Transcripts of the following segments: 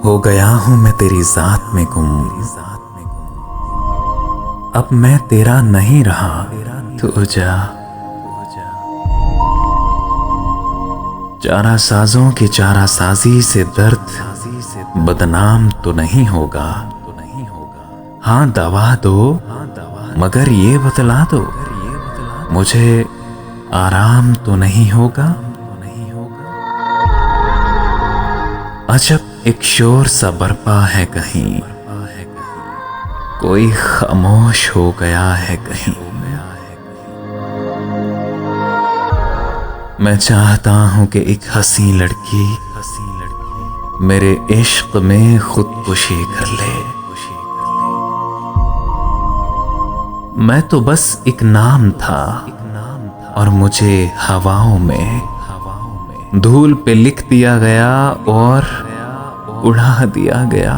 हो गया हूं मैं तेरी जात में गुम, अब मैं तेरा नहीं रहा, तू जा। चारा साजों की चारा साजी से दर्द बदनाम तो नहीं होगा। हाँ दवा दो, मगर ये बतला दो मुझे आराम तो नहीं होगा। अजब एक शोर सा बरपा है कहीं, कोई खामोश हो गया है कहीं। मैं चाहता हूं कि एक हंसी लड़की मेरे इश्क में खुदकुशी कर ले। मैं तो बस एक नाम था और मुझे हवाओं में धूल पे लिख दिया गया और उड़ा दिया गया।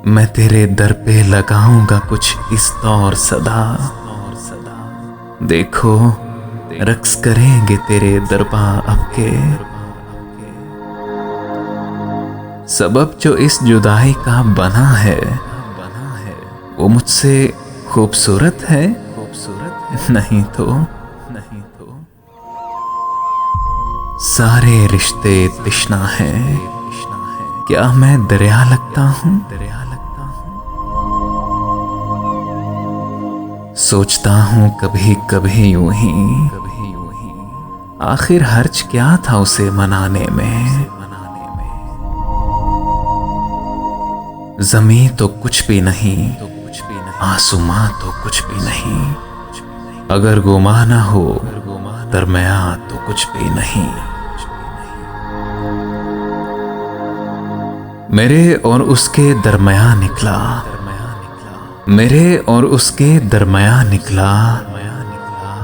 मैं तेरे दर पे लगाऊंगा कुछ इस तौर सदा, देखो रक्स करेंगे तेरे दरबार अब के। सबब जो इस जुदाई का बना है वो मुझसे खूबसूरत है, नहीं तो सारे रिश्ते तृष्णा है। क्या मैं दरिया लगता हूं? सोचता हूं कभी कभी यूं ही, आखिर हर्ज क्या था उसे मनाने में। ज़मीं तो कुछ भी नहीं, आसमां तो कुछ भी नहीं, अगर गुमा ना हो दरमियां तो कुछ भी नहीं। मेरे और उसके दरमियां निकला, मेरे और उसके दरमियां निकला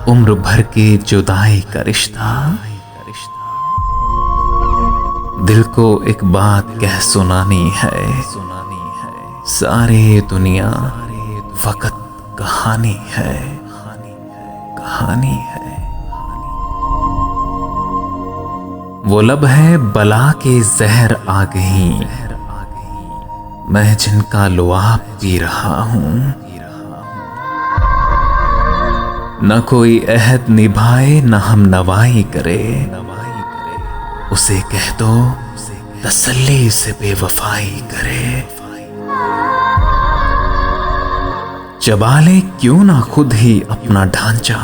उम्र भर की जुदाई का रिश्ता। दिल को एक बात कह सुनानी है, सारी दुनिया फकत कहानी है, कहानी है। वो लब है बला के जहर आ गई, मैं जिनका लुआब पी रहा हूं। न कोई अहद निभाए न हम नवाई करे, उसे कह दो तसल्ली से बेवफाई करे। चबा ले क्यों ना खुद ही अपना ढांचा,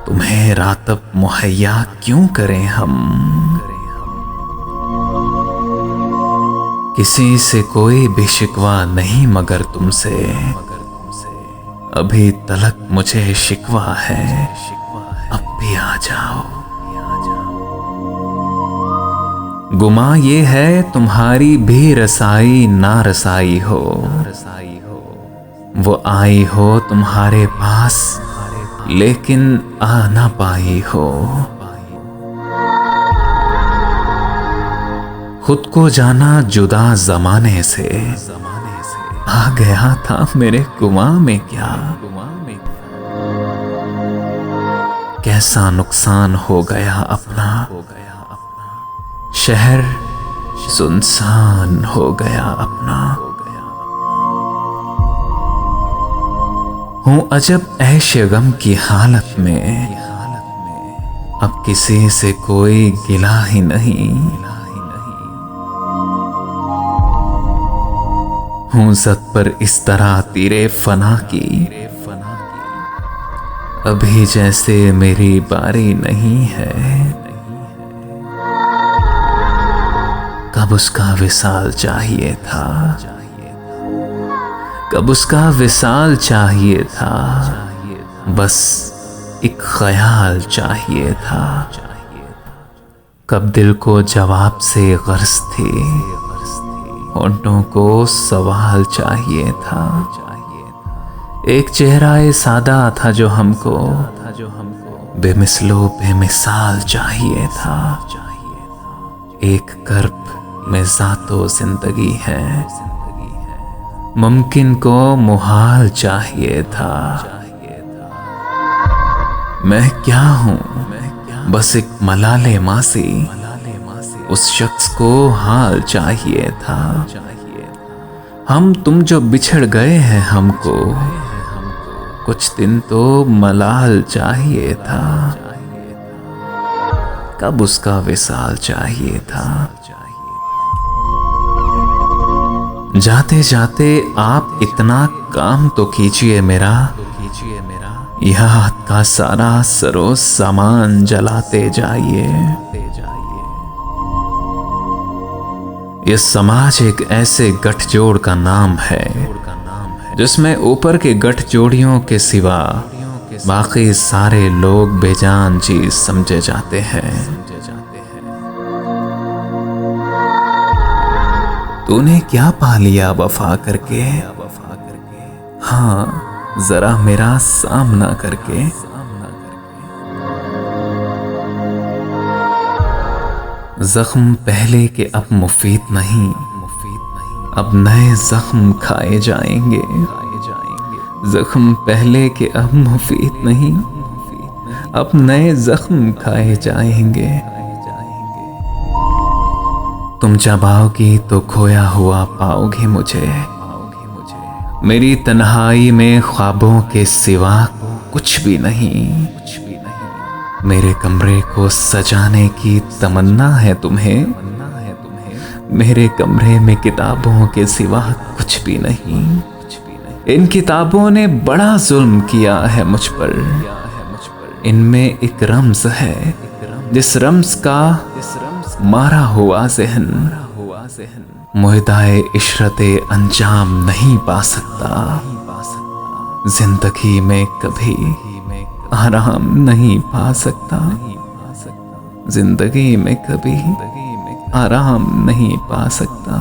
तुम्हें रातब मुहैया क्यों करें हम। किसी से कोई भी शिकवा नहीं मगर तुमसे, अभी तलक मुझे शिकवा है, अब भी आ जाओ। गुमा ये है तुम्हारी भी रसाई ना रसाई हो, वो आई हो तुम्हारे पास लेकिन आ ना पाई हो। खुद को जाना जुदा जमाने से, आ गया था मेरे गुमा में क्या। कैसा नुकसान हो गया अपना, शहर सुनसान हो गया अपना। हूं अजब ऐशे गम की हालत में, अब किसी से कोई गिला ही नहीं। हूं ज़द पर इस तरह तीरे फना की, अभी जैसे मेरी बारी नहीं है। कब उसका विसाल चाहिए था, कब उसका विसाल चाहिए था, बस एक ख्याल चाहिए था। कब दिल को जवाब से गर्ज थी, होंठों को सवाल चाहिए था। एक चेहरा सादा था जो हमको बेमिसलो बेमिसाल चाहिए था। एक कर्ब में ज़ातो जिंदगी है, मुमकिन को मुहाल चाहिए था। मैं क्या हूं बस एक मलाले मासी, उस शख्स को हाल चाहिए था। हम तुम जो बिछड़ गए हैं हमको, कुछ दिन तो मलाल चाहिए था। कब उसका विसाल चाहिए था। जाते जाते आप इतना काम तो कीजिए मेरा, यह हाथ का सारा सरो सामान जलाते जाइए। यह समाज एक ऐसे गठजोड़ का नाम है जिसमें ऊपर के गठजोड़ियों के सिवा बाकी सारे लोग बेजान चीज समझे जाते हैं। तूने क्या पा लिया वफा करके, हाँ जरा मेरा सामना करके। जख्म पहले के अब मुफीद नहीं, अब नए जख्म खाए जाएंगे। जख्म पहले के अब मुफीद नहीं, अब नए जख्म खाए जाएंगे। तुम जब आओगी तो खोया हुआ पाओगे मुझे, मेरी तन्हाई में ख्वाबों के सिवा कुछ भी नहीं। मेरे कमरे को सजाने की तमन्ना है तुम्हें, मेरे कमरे में किताबों के सिवा कुछ भी नहीं। इन किताबों ने बड़ा जुल्म किया है मुझ पर, इनमें एक रम्ज है जिस रम्ज का मारा हुआ ज़हन मुहिदाए इशरते अंजाम नहीं पा सकता। जिंदगी में कभी आराम नहीं पा सकता, जिंदगी में कभी आराम नहीं पा सकता।